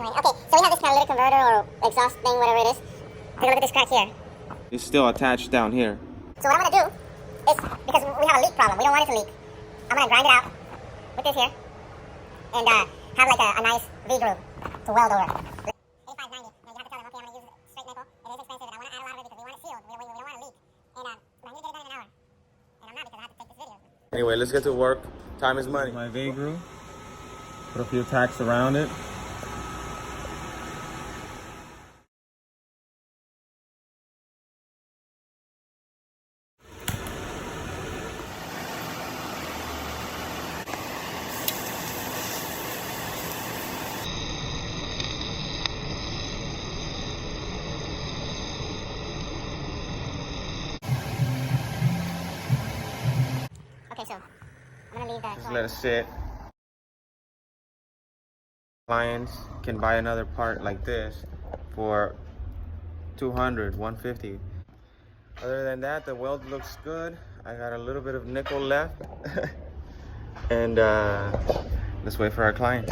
Anyway, okay, so we have this catalytic converter or exhaust thing, whatever it is. Take a look at this crack here. It's still attached down here. So what I'm gonna do is, because we have a leak problem, we don't want it to leak. I'm gonna grind it out with this here and have like a nice V groove to weld over. 8590. Now you have to tell them, okay, I'm gonna use straight nickel. It is expensive, and I want to add a lot of it because we want it sealed. We don't want it to leak. And I need to get it done in an hour. And I'm not because I have to take this video. Anyway, let's get to work. Time is money. My V groove. Put a few tacks around it. Okay, so I'm gonna leave that. Just let it sit. Clients can buy another part like this for 200, 150. Other than that, the weld looks good. I got a little bit of nickel left. And let's wait for our client.